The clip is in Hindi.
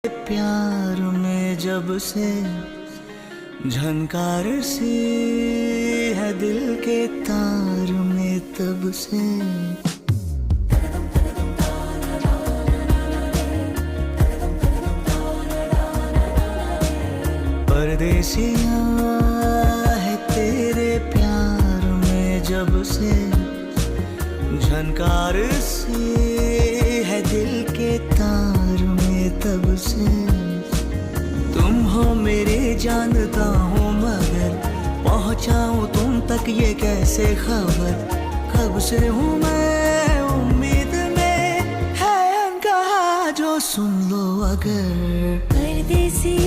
प्यार में जब से झनकार सी है दिल के तार में तब से। परदेसिया है तेरे प्यार में जब से झनकार सी है दिल के तार में तब से। तुम हो मेरे जानता हूँ मगर पहुँचाऊँ तुम तक ये कैसे खबर। कब से हूँ मैं उम्मीद में है अनकहा जो सुन लो अगर। परदेसी